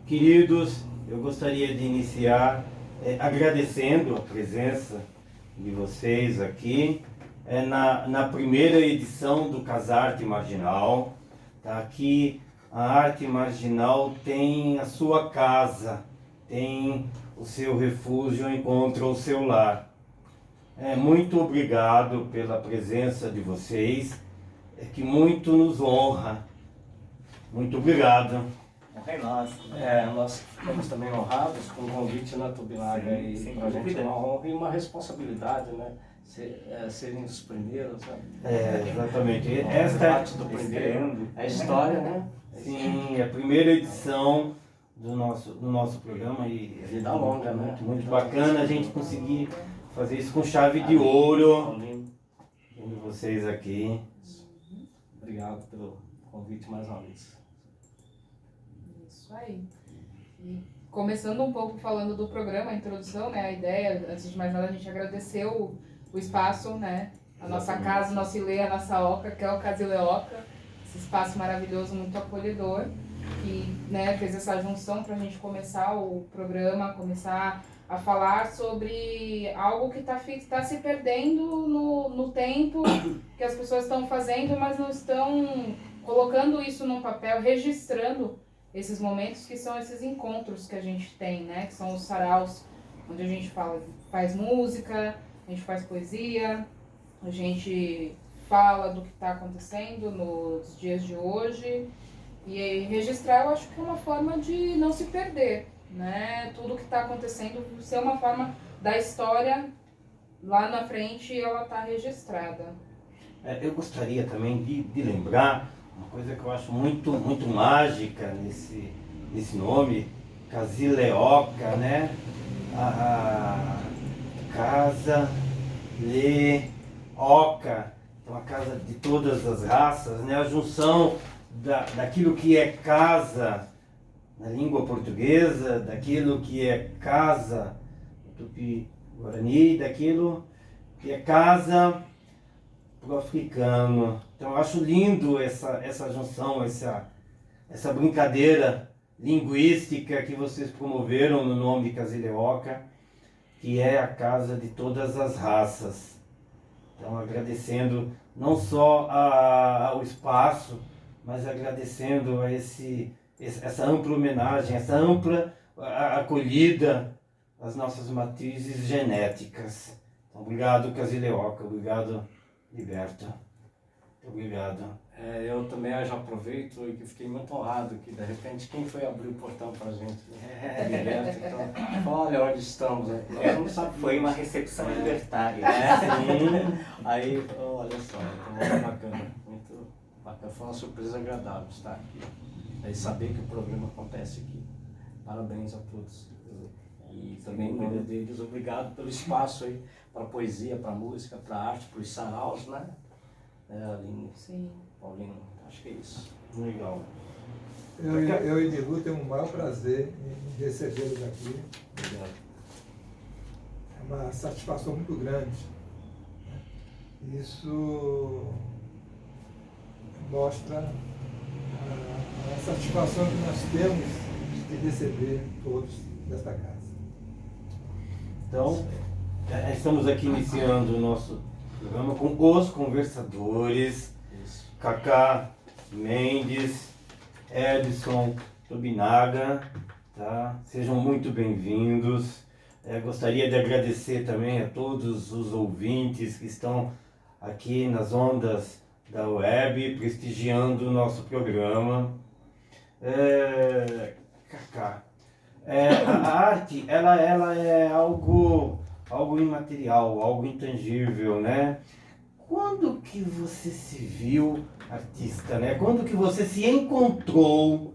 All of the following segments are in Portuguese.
Queridos, eu gostaria de iniciar agradecendo a presença de vocês aqui na primeira edição do Casarte Marginal. Tá? Aqui a arte marginal tem a sua casa, tem o seu refúgio, encontra o seu lar. Muito obrigado pela presença de vocês, que muito nos honra. Muito obrigado. Honra nós. Nós ficamos também honrados com o convite na Tubinaga e para a gente é uma honra e uma responsabilidade, né? Serem os primeiros, né? Exatamente. Esta parte do primeiro, a história, né? Sim, a primeira edição do nosso programa e vida longa, né? Muito bacana a gente conseguir fazer isso com chave de ouro. Vendo vocês aqui. Obrigado pelo convite mais uma vez. Isso aí. E começando um pouco falando do programa, a introdução, né, a ideia, antes de mais nada a gente agradeceu o espaço, né, a nossa casa, o nosso ilê, a nossa oca, que é o Casileoca, esse espaço maravilhoso, muito acolhedor, que, né, fez essa junção para a gente começar o programa, começar a falar sobre algo que tá se perdendo no tempo, que as pessoas estão fazendo, mas não estão colocando isso num papel, registrando esses momentos, que são esses encontros que a gente tem, né? Que são os saraus, onde a gente faz música, a gente faz poesia, a gente fala do que está acontecendo nos dias de hoje. E registrar, eu acho que é uma forma de não se perder, né? Tudo que está acontecendo ser uma forma da história lá na frente, ela está registrada. Eu gostaria também de lembrar uma coisa que eu acho muito mágica nesse nome, Casileoca, né? A casa Leoca, então a casa de todas as raças, né? A junção daquilo que é casa na língua portuguesa, daquilo que é casa no Tupi-Guarani, daquilo que é casa pro africano. Então eu acho lindo essa junção, essa brincadeira linguística que vocês promoveram no nome de Casileoca, que é a casa de todas as raças. Então agradecendo não só ao espaço, mas agradecendo a essa ampla homenagem, essa ampla acolhida às nossas matrizes genéticas. Então, obrigado, Casileoca, obrigado, Liberto. Muito obrigado. Eu também já aproveito e que fiquei muito honrado que de repente quem foi abrir o portão pra gente? Liberto, então, olha onde estamos. Foi uma recepção libertária. Sim. Aí, olha só, então, muito bacana, foi uma surpresa agradável estar aqui. E saber que o programa acontece aqui. Parabéns a todos. E também em nome deles, obrigado pelo espaço aí para poesia, para música, para arte, para os saraus, né? Aline, sim. Paulino, acho que é isso. Legal. Eu e Nilu temos o maior prazer em recebê-los aqui. Obrigado. É uma satisfação muito grande. Isso mostra a satisfação que nós temos de receber todos desta casa. Então, estamos aqui iniciando o nosso programa com os conversadores, Cacá Mendes, Edson Tubinaga, tá? Sejam muito bem-vindos. Gostaria de agradecer também a todos os ouvintes que estão aqui nas ondas da web, prestigiando o nosso programa. Cacá, a arte, ela é algo imaterial, algo intangível, né? Quando que você se viu artista, né? Quando que você se encontrou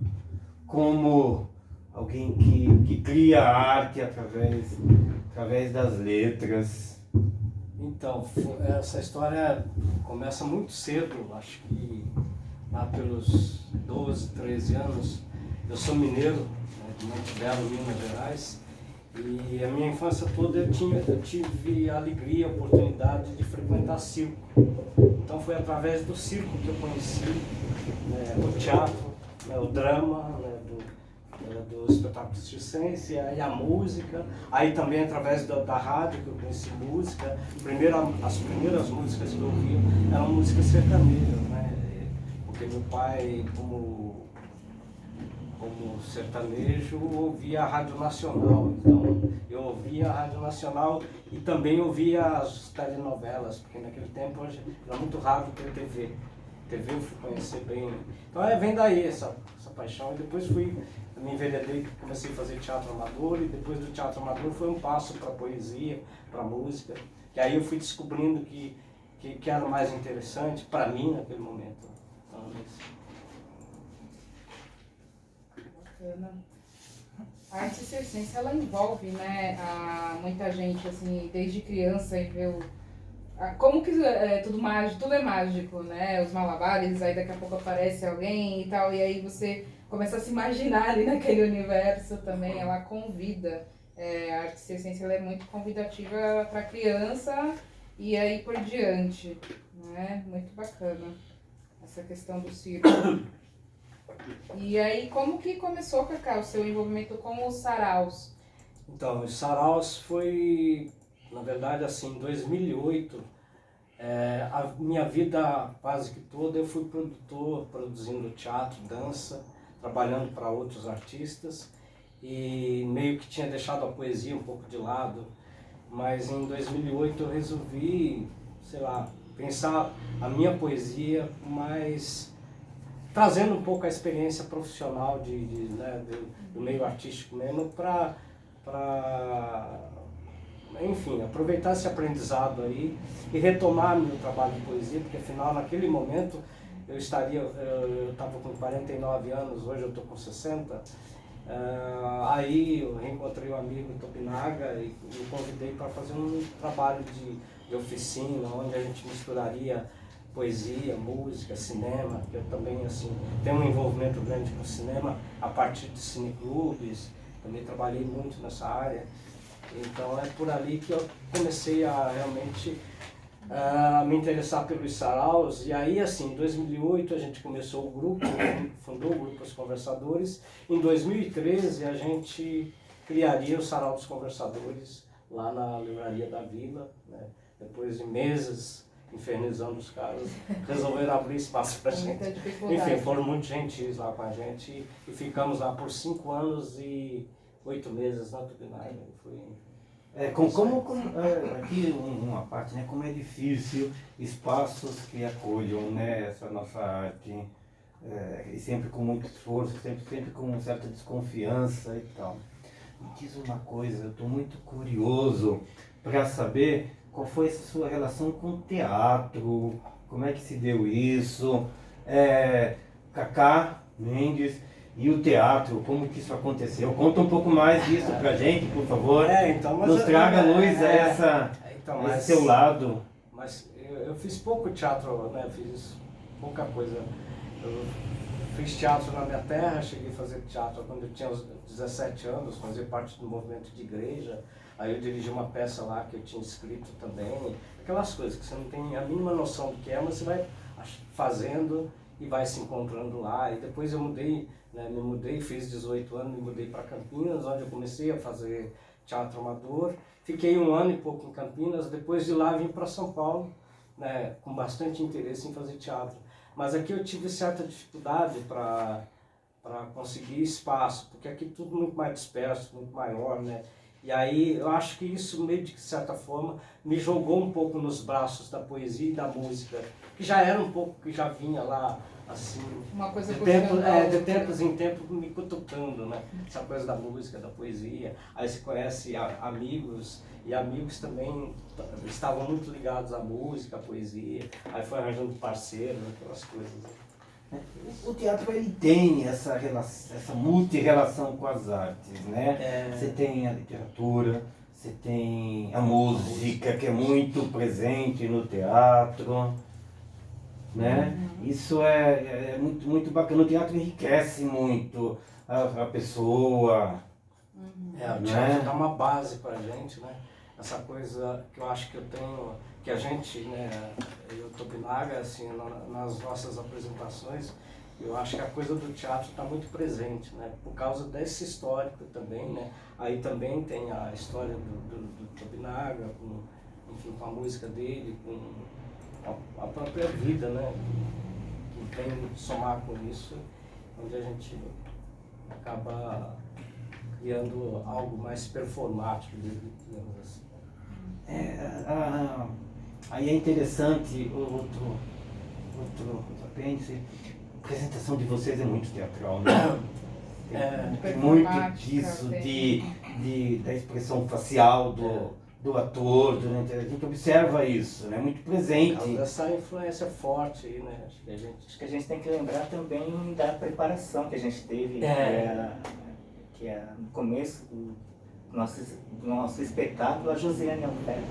como alguém que cria arte através das letras? Então, essa história começa muito cedo, acho que lá pelos 12, 13 anos. Eu sou mineiro, né, de Monte Belo, Minas Gerais, e a minha infância toda eu tive a alegria, a oportunidade de frequentar circo. Então foi através do circo que eu conheci o teatro, o drama, espetáculo circense, e aí a música, aí também através da rádio que eu conheci música. As primeiras músicas que eu ouvia eram músicas sertanejas, né? Porque meu pai, como sertanejo, ouvia a Rádio Nacional. Então eu ouvia a Rádio Nacional e também ouvia as telenovelas, porque naquele tempo era muito raro ter TV. TV eu fui conhecer bem. Então vem daí essa paixão. E depois me enveredei, comecei a fazer teatro amador, e depois do teatro amador foi um passo para poesia, para música. E aí eu fui descobrindo que era mais interessante para mim naquele momento. Então, bacana. A arte circense, ela envolve, né, muita gente, assim, desde criança, e vê como que é tudo mágico, tudo é mágico, né? Os malabares, aí daqui a pouco aparece alguém e tal, e aí você começa a se imaginar ali naquele universo também. Ela convida, a arte circense, ela é muito convidativa para criança e aí por diante, né? Muito bacana essa questão do circo. E aí, como que começou, Cacá, o seu envolvimento com os saraus? Então, os saraus foi, na verdade, assim, em 2008, a minha vida quase que toda eu fui produtor, produzindo teatro, dança, trabalhando para outros artistas, e meio que tinha deixado a poesia um pouco de lado, mas em 2008 eu resolvi, sei lá, pensar a minha poesia, mas trazendo um pouco a experiência profissional do meio artístico mesmo para enfim, aproveitar esse aprendizado aí e retomar meu trabalho de poesia, porque afinal naquele momento eu estava com 49 anos, hoje eu estou com 60. Aí eu reencontrei um amigo em Topinaga e me convidei para fazer um trabalho de oficina, onde a gente misturaria poesia, música, cinema, que eu também assim, tenho um envolvimento grande com o cinema a partir de cineclubes, também trabalhei muito nessa área. Então é por ali que eu comecei a realmente me interessar pelos saraus. E aí, assim, em 2008 a gente começou o grupo, fundou o grupo Os Conversadores. Em 2013 a gente criaria o Sarau dos Conversadores lá na Livraria da Vila, né? Depois de meses infernizando os caras, resolveram abrir espaço pra gente. Enfim, foram muito gentis lá com a gente e ficamos lá por 5 anos e 8 meses na Tupinai. Aqui uma parte, né? Como é difícil espaços que acolham, né, essa nossa arte, e sempre com muito esforço, sempre com certa desconfiança e tal. Me diz uma coisa, eu estou muito curioso para saber qual foi essa sua relação com o teatro, como é que se deu isso, Cacá Mendes e o teatro, como que isso aconteceu? Conta um pouco mais disso pra gente, por favor. Nos traga luz a esse seu lado. Mas eu fiz pouco teatro, né? Fiz pouca coisa. Eu fiz teatro na minha terra, cheguei a fazer teatro quando eu tinha uns 17 anos, fazia parte do movimento de igreja. Aí eu dirigi uma peça lá que eu tinha escrito também. Aquelas coisas que você não tem a mínima noção do que é, mas você vai fazendo e vai se encontrando lá. E depois eu mudei, né, me mudei, fiz 18 anos, me mudei para Campinas, onde eu comecei a fazer teatro amador. Fiquei 1 ano e pouco em Campinas, depois de lá vim para São Paulo, né, com bastante interesse em fazer teatro. Mas aqui eu tive certa dificuldade para conseguir espaço, porque aqui tudo muito mais disperso, muito maior, né? E aí eu acho que isso, meio de certa forma, me jogou um pouco nos braços da poesia e da música, que já era um pouco, que já vinha lá, assim, uma coisa de tempos em tempos me cutucando, né? Essa coisa da música, da poesia. Aí você conhece amigos, e amigos também estavam muito ligados à música, à poesia. Aí foi arranjando parceiro, aquelas coisas. O teatro, ele tem essa multi-relação com as artes, né? Você tem a literatura, você tem a música, que é muito presente no teatro, né? Isso é muito, muito bacana. O teatro enriquece muito a pessoa. O teatro dá uma base pra gente, né? Essa coisa que eu acho que eu tenho, que a gente, né, eu Topinaga, assim, nas nossas apresentações, Eu acho que a coisa do teatro está muito presente, né? Por causa desse histórico também, né? Aí também tem a história do Tobinaga, enfim, com a música dele, com a própria vida, né? Que vem somar com isso, onde a gente acaba criando algo mais performático, digamos assim. Aí é interessante, outro apêndice, a apresentação de vocês é muito teatral, né? Tem muito disso da expressão facial do ator, a gente observa isso, né? Muito presente. Essa influência forte aí, né? Acho que a gente tem que lembrar também da preparação que a gente teve, que é no começo do nosso espetáculo, a Josiane Alferman,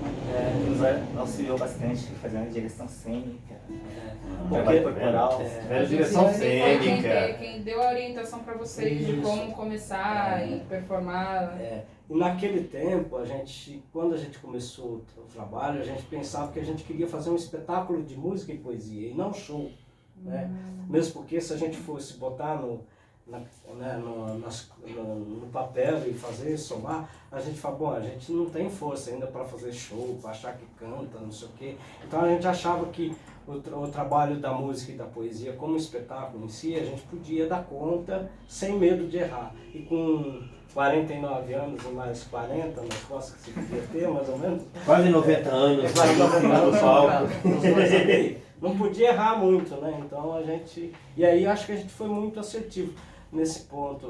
que nos auxiliou bastante fazendo a direção cênica, trabalho corporal. A direção cênica. Quem deu a orientação para vocês de como começar e performar. E naquele tempo, quando a gente começou o trabalho, a gente pensava que a gente queria fazer um espetáculo de música e poesia, e não show. Né? Mesmo porque se a gente fosse botar no papel e fazer, somar, a gente fala, bom, a gente não tem força ainda para fazer show, para achar que canta, não sei o quê. Então a gente achava que o trabalho da música e da poesia como espetáculo em si, a gente podia dar conta sem medo de errar. E com 49 anos e mais 40 nas costas que você podia ter, mais ou menos. Quase 90 anos, quase 90 anos no palco. Os dois ali, não podia errar muito, né? Então a gente... E aí acho que a gente foi muito assertivo nesse ponto.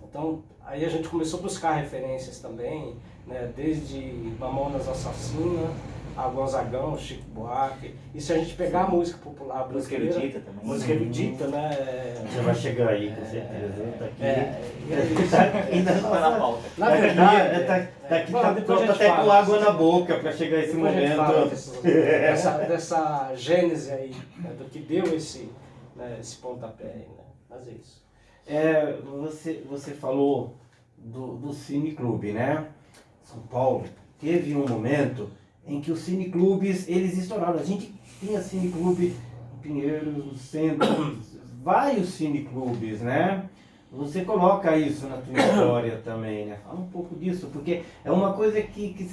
Então aí a gente começou a buscar referências também, né? Desde Mamonas Assassina, a Gonzagão, Chico Buarque. E se a gente pegar a música popular Música brasileira... erudita também. Música erudita, né? Você vai chegar aí, com certeza. Tá aqui. Ainda não está na pauta. Na verdade... Tá aqui, Bom, tá depois pronto a gente até com fala. água na boca para chegar esse Depois a gente momento. fala dessa gênese aí, né, do que deu esse pontapé aí, né? Mas é isso. Você falou do Cineclube, né? São Paulo teve um momento em que os cineclubes, eles estouraram. A gente tinha cineclube em Pinheiros, no centro, vários cineclubes, né? Você coloca isso na tua história também, né? Fala um pouco disso, porque é uma coisa que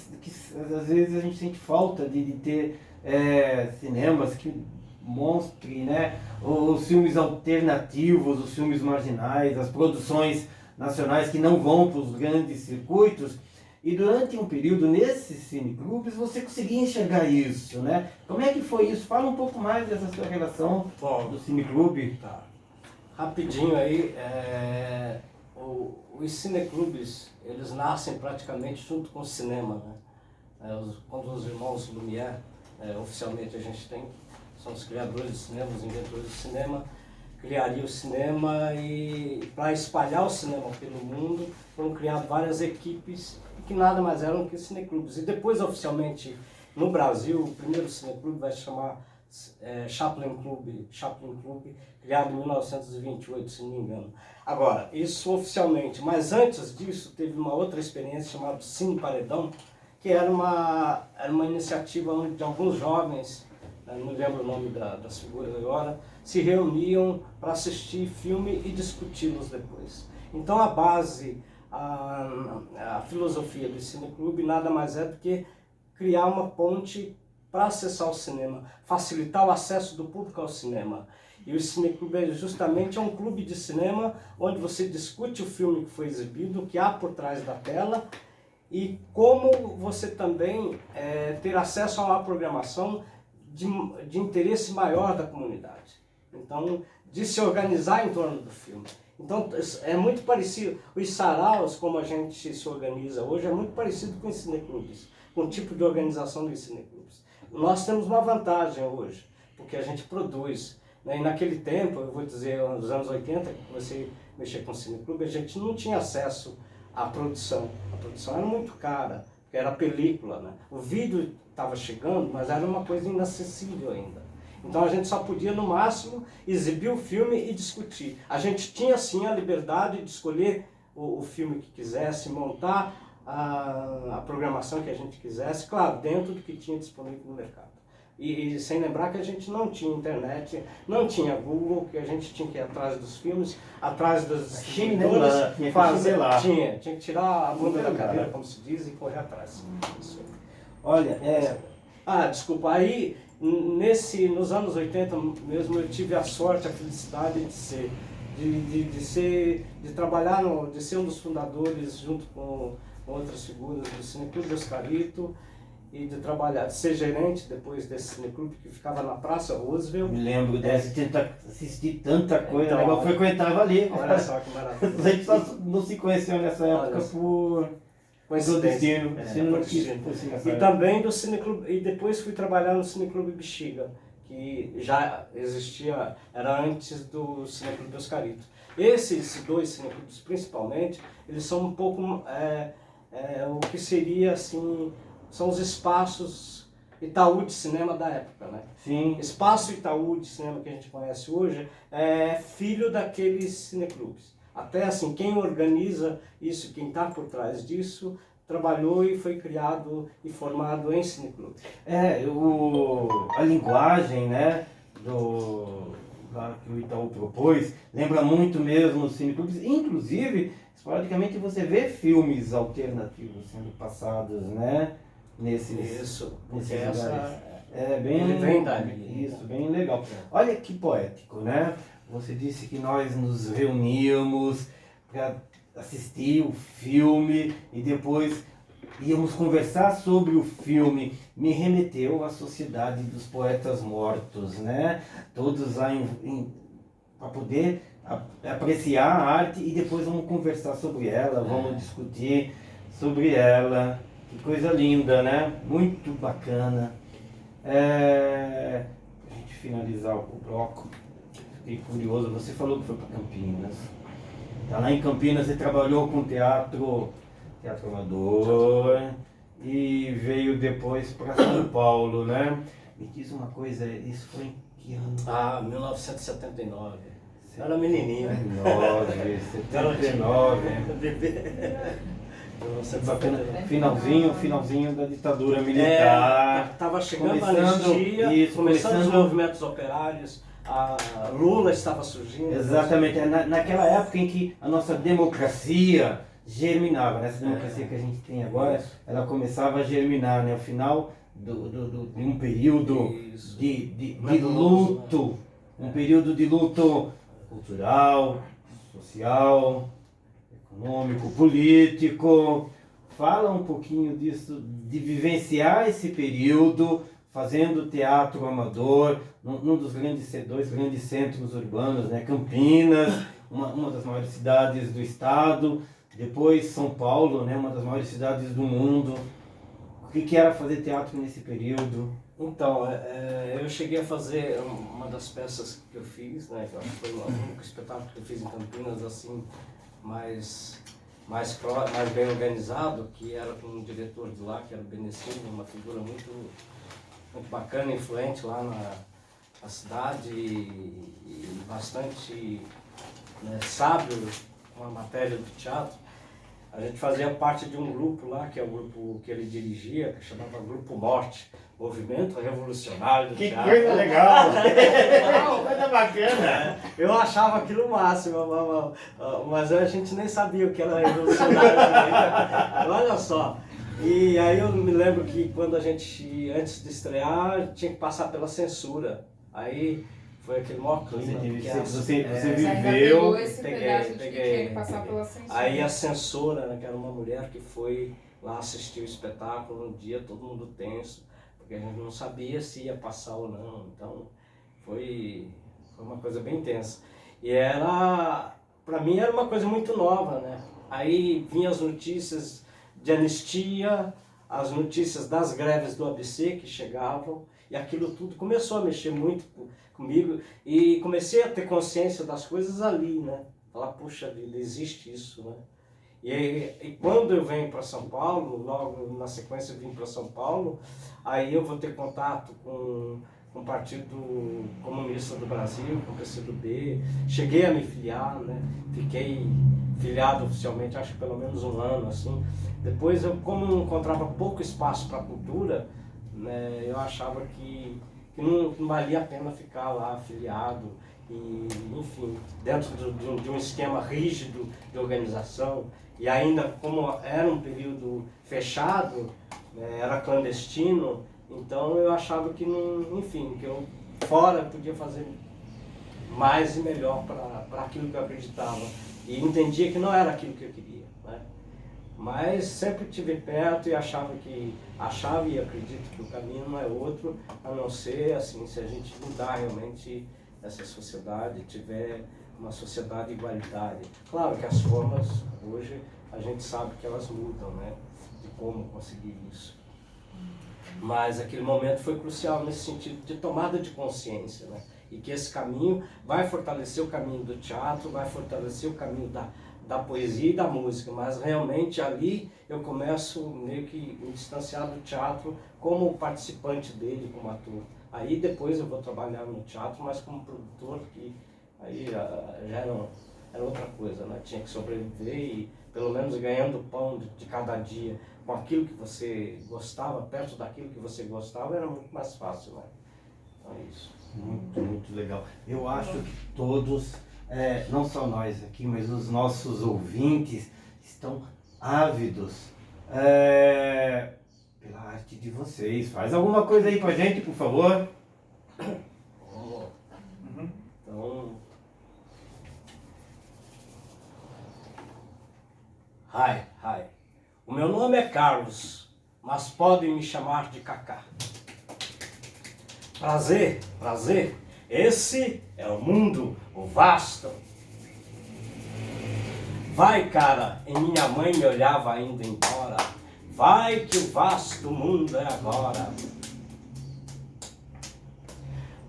às vezes a gente sente falta de ter cinemas que mostrem, né? Os filmes alternativos, os filmes marginais, as produções nacionais que não vão para os grandes circuitos. E durante um período, nesses cineclubes, você conseguia enxergar isso, né? Como é que foi isso? Fala um pouco mais dessa sua relação do cineclube. Tá. Rapidinho aí, os cineclubes, eles nascem praticamente junto com o cinema, né? Quando os irmãos Lumière, oficialmente a gente tem, são os criadores do cinema, os inventores do cinema, criaria o cinema e para espalhar o cinema pelo mundo foram criadas várias equipes que nada mais eram que cineclubes. E depois oficialmente no Brasil o primeiro cineclube vai se chamar Chaplin Club, criado em 1928, se não me engano. Agora, isso oficialmente, mas antes disso teve uma outra experiência chamada Cine Paredão, que era uma iniciativa de alguns jovens, não lembro o nome das figuras agora, se reuniam para assistir filme e discuti-los depois. Então a base, a filosofia do cineclube nada mais é do que criar uma ponte para acessar o cinema, facilitar o acesso do público ao cinema. E o cineclube justamente é um clube de cinema onde você discute o filme que foi exibido, o que há por trás da tela e como você também ter acesso a uma programação de interesse maior da comunidade. Então, de se organizar em torno do filme. Então, é muito parecido, os saraus, como a gente se organiza hoje, é muito parecido com os cineclubes, com o tipo de organização dos cineclubes. Nós temos uma vantagem hoje, porque a gente produz, né? E naquele tempo, eu vou dizer, nos anos 80, que comecei a mexer com o cineclube, a gente não tinha acesso à produção. A produção era muito cara, porque era película, né? O vídeo estava chegando, mas era uma coisa inacessível ainda. Então a gente só podia, no máximo, exibir o filme e discutir. A gente tinha, sim, a liberdade de escolher o filme que quisesse, montar a programação que a gente quisesse, claro, dentro do que tinha disponível no mercado. E sem lembrar que a gente não tinha internet, não tinha Google, que a gente tinha que ir atrás dos filmes, atrás das distribuidoras, tinha que tirar a bunda da cadeira, como se diz, e correr atrás. Olha, desculpa, aí nos anos 80 mesmo eu tive a sorte, a felicidade de trabalhar, de ser um dos fundadores junto com outras figuras do Cineclube de Oscarito, e de trabalhar, de ser gerente depois desse cineclube que ficava na Praça Roosevelt. Me lembro de assistir tanta coisa, Então, eu frequentava ali. Olha só que maravilha. A gente só não se conheceu nessa época por destino. E também do cineclube, e depois fui trabalhar no Cineclube Bexiga, que já existia, era antes do Cineclube Oscarito. Esses dois cineclubes principalmente, eles são um pouco o que seria assim, são os espaços Itaú de cinema da época, né? Sim. Espaço Itaú de cinema que a gente conhece hoje é filho daqueles cineclubes. Até assim, quem organiza isso, quem está por trás disso, trabalhou e foi criado e formado em cineclube. A linguagem, né, que o Itaú propôs, lembra muito mesmo os cineclubes. Inclusive, esporadicamente você vê filmes alternativos sendo passados, né? Nesses lugares. Bem legal. Olha que poético, né? Você disse que nós nos reuníamos para assistir o filme e depois íamos conversar sobre o filme. Me remeteu à Sociedade dos Poetas Mortos, né? Todos lá para poder apreciar a arte e depois vamos conversar sobre ela, vamos discutir sobre ela. Que coisa linda, né? Muito bacana. Pra gente finalizar o bloco, fiquei curioso, você falou que foi para Campinas. Tá lá em Campinas, você trabalhou com teatro amador e veio depois para São Paulo, né? Me diz uma coisa, isso foi em que ano? 1979. Eu era menininho. 79. Bacana. Finalzinho da ditadura militar. Estava chegando a anistia, começando os movimentos operários, a Lula estava surgindo. Exatamente, naquela época em que a nossa democracia germinava, né? Essa democracia que a gente tem agora, ela começava a germinar, né? O final de um período de luto, um período de luto cultural, social, econômico, político. Fala um pouquinho disso, de vivenciar esse período fazendo teatro amador num dos dois grandes centros urbanos, né? Campinas, uma das maiores cidades do estado, depois São Paulo, né? Uma das maiores cidades do mundo. O que era fazer teatro nesse período? Então, eu cheguei a fazer uma das peças que eu fiz, né? Que eu acho que foi o único espetáculo que eu fiz em Campinas, assim, mais bem organizado, que era com um diretor de lá, que era o Benecino, uma figura muito bacana, influente lá na cidade e bastante sábio com a matéria do teatro. A gente fazia parte de um grupo lá, que é o grupo que ele dirigia, que chamava Grupo Morte, Movimento Revolucionário do Teatro. Que coisa legal! Coisa bacana! Eu achava aquilo o máximo, mas a gente nem sabia o que era revolucionário. Olha só! E aí eu me lembro que quando a gente, antes de estrear, tinha que passar pela censura. Aí foi aquele maior clima. Você viveu. Pegou esse pedaço de que tinha que passar pela censura. Aí a censora, né, que era uma mulher que foi lá assistir o espetáculo um dia, todo mundo tenso, porque a gente não sabia se ia passar ou não. Então foi uma coisa bem tensa. E para mim era uma coisa muito nova, né? Aí vinham as notícias de anistia, as notícias das greves do ABC que chegavam, e aquilo tudo começou a mexer muito comigo, e comecei a ter consciência das coisas ali, né? Falar, puxa vida, existe isso, né? E quando eu venho para São Paulo, logo na sequência eu vim para São Paulo, aí eu vou ter contato com o Partido Comunista do Brasil, com o PCdoB, cheguei a me filiar, né? Fiquei filiado oficialmente, acho que pelo menos um ano, assim. Depois, como eu encontrava pouco espaço para a cultura, né, eu achava que que não valia a pena ficar lá afiliado e, enfim, dentro de um esquema rígido de organização. E ainda, como era um período fechado, era clandestino, então eu achava que, não, enfim, que eu fora podia fazer mais e melhor para aquilo que eu acreditava. E entendia que não era aquilo que eu queria, né? Mas sempre estive perto e achava e acredito que o caminho não é outro, a não ser assim, se a gente mudar realmente essa sociedade, tiver uma sociedade igualitária. Claro que as formas hoje a gente sabe que elas mudam, né? De como conseguir isso. Mas aquele momento foi crucial nesse sentido de tomada de consciência, né? E que esse caminho vai fortalecer o caminho do teatro, vai fortalecer o caminho da poesia e da música, mas realmente ali eu começo meio que me distanciar do teatro como participante dele, como ator. Aí depois eu vou trabalhar no teatro, mas como produtor, que aí já era outra coisa, né? Tinha que sobreviver e pelo menos ganhando o pão de cada dia com aquilo que você gostava, perto daquilo que você gostava, era muito mais fácil, né? Então é isso. Muito legal. Eu acho que todos, não só nós aqui, mas os nossos ouvintes estão ávidos pela arte de vocês. Faz alguma coisa aí pra gente, por favor. Então... Hi. O meu nome é Carlos, mas podem me chamar de Cacá. Prazer, esse é o mundo, o vasto. Vai, cara, e minha mãe me olhava indo embora. Vai que o vasto mundo é agora.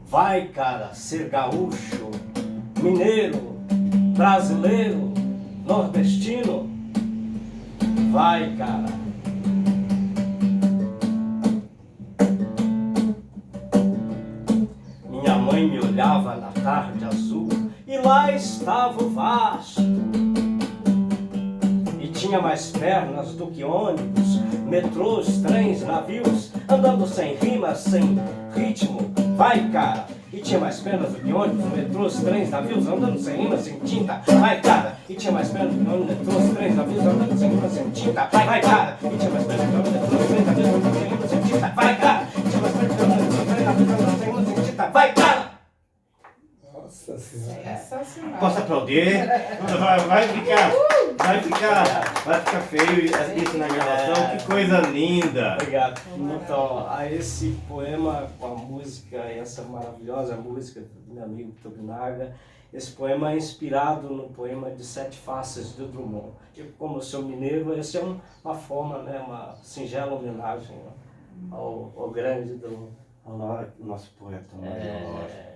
Vai, cara, ser gaúcho, mineiro, brasileiro, nordestino. Vai, cara. Minha mãe me olhava na tarde azul e lá estava o vasto. E tinha mais pernas do que ônibus, metrôs, trens, navios, andando sem rima, sem ritmo. Vai, cara. E tinha mais pernas do que ônibus, metrôs, trens, navios, andando sem rima, sem tinta. Vai, cara. E tinha mais pernas do que ônibus, metrôs, trens, navios, andando sem rima, sem tinta. Vai, cara. E tinha mais pernas do que ônibus, metrôs, trens, navios, andando sem rima, sem tinta. Vai, cara. E tinha mais pernas do que ônibus, metrôs, trens, navios, andando sem rima, sem tinta. Vai, cara. Nossa Senhora. Sensacional. Posso aplaudir? Vai ficar feio isso na gravação. Que coisa linda. Obrigado. Então, a esse poema com a música, essa maravilhosa música do meu amigo Tobinaga, esse poema é inspirado no poema de Sete Faces do Drummond. Eu, como eu sou mineiro, essa é uma forma, né, uma singela homenagem, né, ao grande Drummond. Ao nosso poeta maravilhoso.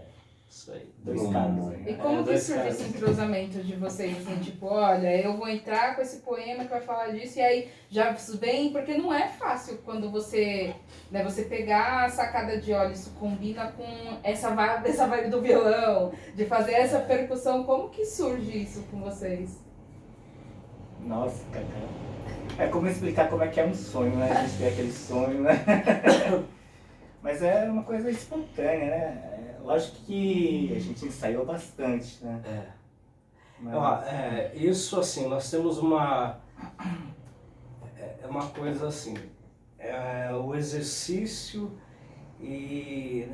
Isso aí. Dois caras aí. E como que dois surge caras. esse entrosamento de vocês, assim, tipo, olha, eu vou entrar com esse poema que vai falar disso, e aí já vem, porque não é fácil quando você, né, você pegar a sacada de, olha, isso combina com essa vibe do violão, de fazer essa percussão, como que surge isso com vocês? Nossa, cara. É como explicar como é que é um sonho, né? A gente tem aquele sonho, né? Mas é uma coisa espontânea, né? Lógico que a gente ensaiou bastante, né? Mas... Isso assim, nós temos uma coisa assim, o exercício e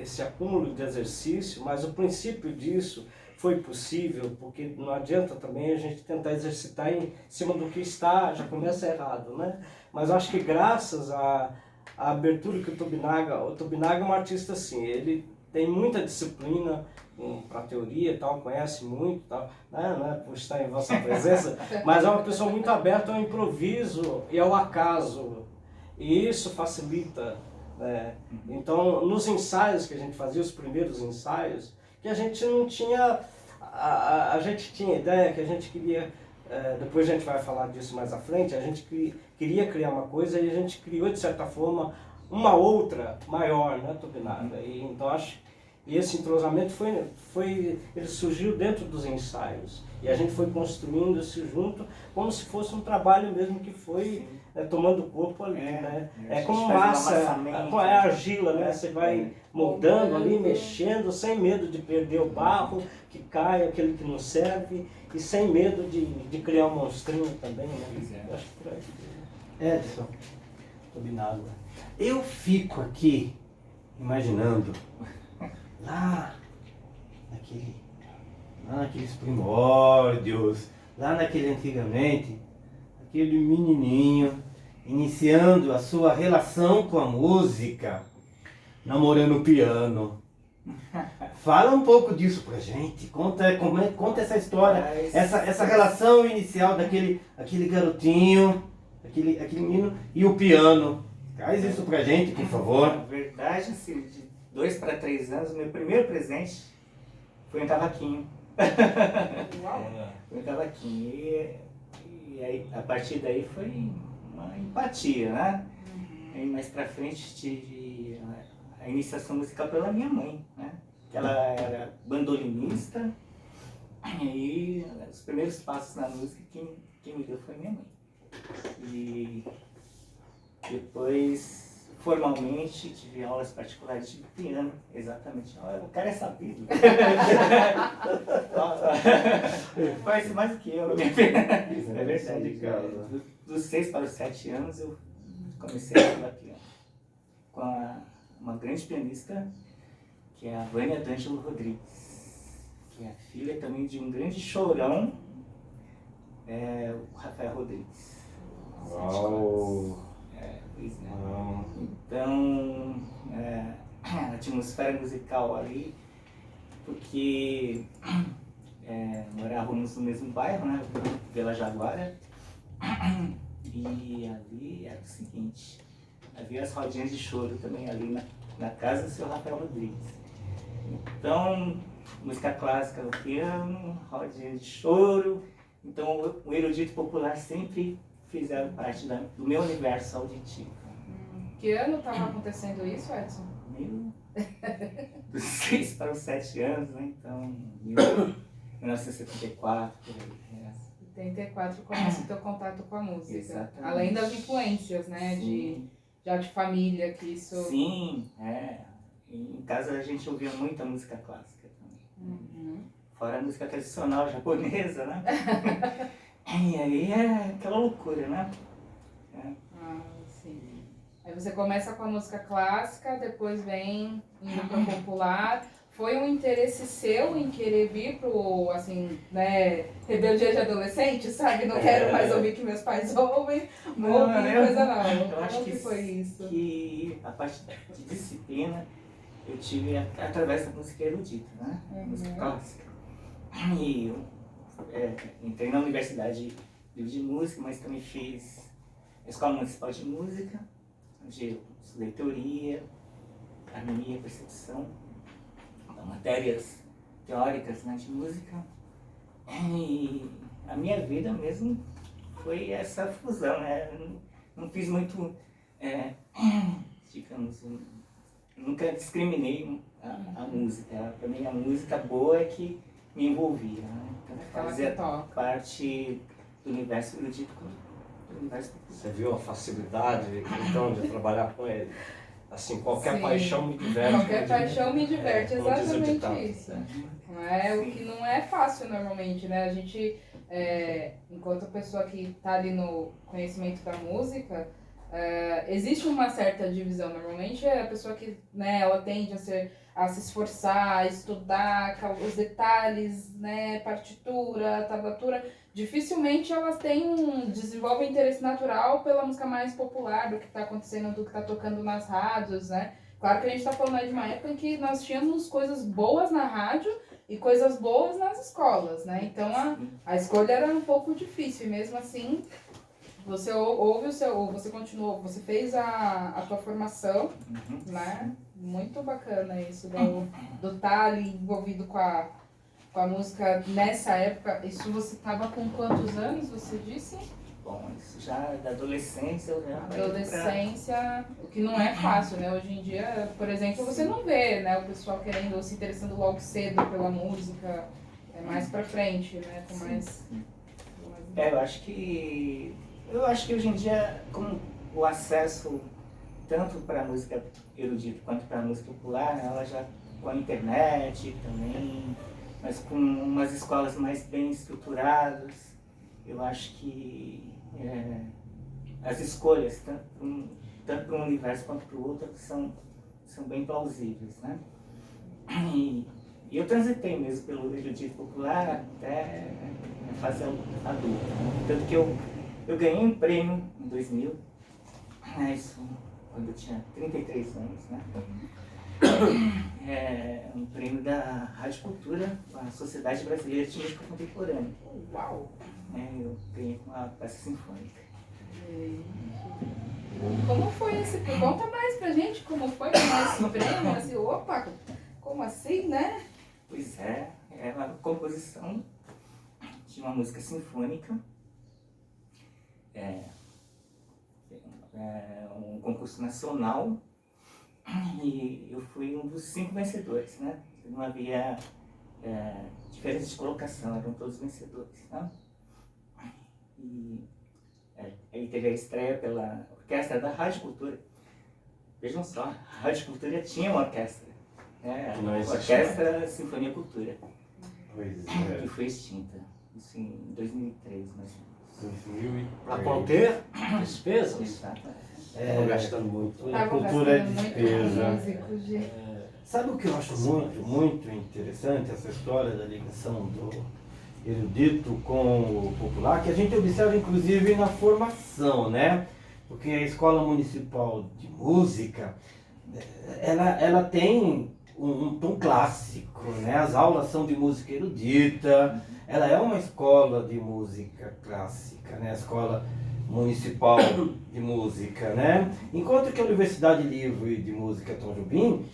esse acúmulo de exercício, mas o princípio disso foi possível porque não adianta também a gente tentar exercitar em cima do que está, já começa errado, né? Mas eu acho que graças à abertura que o Tobinaga é um artista assim, ele tem muita disciplina para teoria e tal, conhece muito e tal, né, por estar em vossa presença, mas é uma pessoa muito aberta ao improviso e ao acaso, e isso facilita, né? Então, nos ensaios que a gente fazia, os primeiros ensaios, que a gente não tinha, a gente tinha ideia que a gente queria, depois a gente vai falar disso mais à frente, a gente queria criar uma coisa e a gente criou, de certa forma, uma outra maior, né, Tobinaga? E então E esse entrosamento ele surgiu dentro dos ensaios. E a gente foi construindo isso junto, como se fosse um trabalho mesmo que foi tomando corpo ali, né? É como massa, é argila, né? Você vai moldando ali, mexendo, sem medo de perder o barro, que cai, aquele que não serve, e sem medo de criar um monstrinho também, né? Acho que por aí. Edson, eu fico aqui imaginando lá naqueles primórdios, lá naquele antigamente, aquele menininho iniciando a sua relação com a música, namorando o piano. Fala um pouco disso pra gente, conta essa história, essa relação inicial aquele garotinho, aquele menino e o piano. Traz isso pra gente, por favor. Na verdade, assim, de 2 para 3 anos, meu primeiro presente foi um cavaquinho. Foi um cavaquinho. E aí, a partir daí foi uma empatia, né? Aí mais pra frente tive a iniciação musical pela minha mãe, né? Ela era bandolinista e os primeiros passos na música quem me deu foi minha mãe. E depois, formalmente, tive aulas particulares de piano, exatamente. O cara é sabido. Faz mais do que eu. É verdade, cara. Dos 6 para os 7 anos eu comecei a estudar piano com uma grande pianista, que é a Vânia D'Angelo Rodrigues, que é filha também de um grande chorão, o Rafael Rodrigues. Uau! Pois é. Então, a atmosfera musical ali, porque morávamos no mesmo bairro, né, Vila Jaguara, e ali era o seguinte, havia as rodinhas de choro também ali na casa do seu Rafael Rodrigues. Então, música clássica no piano, rodinha de choro, então o erudito popular sempre fizeram parte do meu universo auditivo. Que ano estava acontecendo isso, Edson? Dos 6 para os 7 anos, né? Então, 1974, por aí. 74 começa o teu contato com a música. Exatamente. Além das influências, né? Já de família, que isso... Sim, em casa a gente ouvia muita música clássica também. Fora a música tradicional japonesa, né? E aí é aquela loucura, né? Sim. Aí você começa com a música clássica, depois vem indo para o popular. Foi um interesse seu em querer vir pro, assim, né, rebeldia de adolescente, sabe? Não quero mais ouvir que meus pais ouvem, vou ouvir coisa nova. Eu acho que foi isso? Que a parte de disciplina eu tive através da música erudita, né? Música clássica. E eu entrei na Universidade de Música, mas também fiz a Escola Municipal de Música, onde eu estudei teoria, harmonia, percepção, matérias teóricas, né, de música. E a minha vida mesmo foi essa fusão, né? Eu não fiz muito, digamos, nunca discriminei a música. Para mim a música boa é que me envolvia, né? Então fazia parte do universo erudito, do universo popular. Você viu a facilidade, então, de trabalhar com ele? Assim, qualquer paixão me diverte. Qualquer paixão me diverte, exatamente isso. Não é o que não é fácil normalmente, né? A gente, enquanto a pessoa que está ali no conhecimento da música, existe uma certa divisão. Normalmente a pessoa que, né, ela tende a se esforçar, a estudar os detalhes, né, partitura, tablatura. Dificilmente elas desenvolvem interesse natural pela música mais popular, do que está acontecendo, do que está tocando nas rádios, né? Claro que a gente está falando aí de uma época em que nós tínhamos coisas boas na rádio e coisas boas nas escolas, né? Então a escolha era um pouco difícil, e mesmo assim você você continuou, você fez a tua formação, né? Muito bacana isso, do estar ali envolvido com a música nessa época. Isso você estava com quantos anos, você disse? bom. Isso já da adolescência, eu já vai Adolescência, o que não é fácil, né? Hoje em dia, por exemplo, você não vê, né, o pessoal querendo ou se interessando logo cedo pela música, é mais pra frente, né? Com mais... Eu acho que hoje em dia, com o acesso tanto para a música erudita quanto para a música popular, né, ela já com a internet também, mas com umas escolas mais bem estruturadas, eu acho que as escolhas, tanto para um universo quanto para o outro, são bem plausíveis, né? E eu transitei mesmo pelo erudito popular até a fase adulta, né? Tanto que eu ganhei um prêmio em 2000, isso quando eu tinha 33 anos, né? Um prêmio da Rádio Cultura, a Sociedade Brasileira de Música Contemporânea. Uau! Eu ganhei com a peça sinfônica. Como foi esse? Conta mais pra gente como foi esse prêmio, assim, opa, como assim, né? Pois é uma composição de uma música sinfônica, um concurso nacional, e eu fui um dos 5 vencedores, né? Não havia diferença de colocação, eram todos vencedores, né? E aí teve a estreia pela orquestra da Rádio Cultura. Vejam só, a Rádio Cultura tinha uma orquestra, né? A Orquestra Sinfonia Cultura, que foi extinta, isso em 2003, mais ou menos. Para conter despesas? Exatamente. Estão gastando muito. A cultura é gastando muito despesa. músico, gente. Sabe o que eu acho muito interessante, essa história da ligação do erudito com o popular, que a gente observa inclusive na formação, né? Porque a Escola Municipal de Música, ela tem um tom clássico, né? As aulas são de música erudita, ela é uma escola de música clássica, né? A Escola Municipal de Música, né? Enquanto que a Universidade Livre de Música Tom Jobim,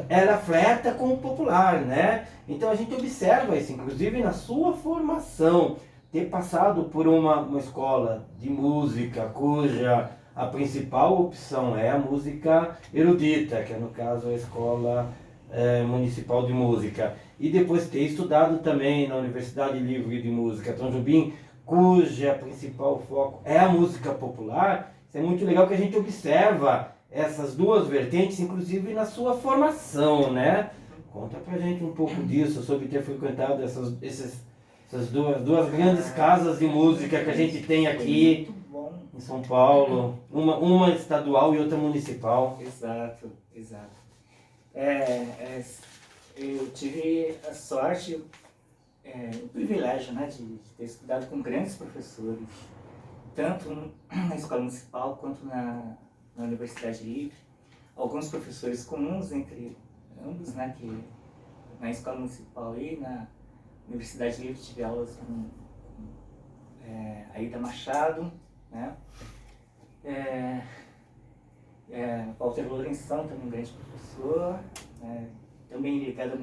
ela flerta com o popular, né? Então a gente observa isso, inclusive na sua formação, ter passado por uma escola de música cuja a principal opção é a música erudita, que é no caso a Escola Municipal de Música, e depois ter estudado também na Universidade Livre de Música Tom Jobim, cuja principal foco é a música popular. Isso é muito legal que a gente observa essas duas vertentes, inclusive na sua formação, né? Conta pra gente um pouco disso, sobre ter frequentado essas duas grandes casas de música que a gente tem aqui em São Paulo, uma estadual e outra municipal. Exato. Eu tive a sorte, o privilégio, né, de ter estudado com grandes professores, tanto na escola municipal quanto na Universidade Livre. Alguns professores comuns entre ambos, né, que na escola municipal e na Universidade Livre tive aulas com Aida Machado, né, Walter Lourenção, também um grande professor, também ligado à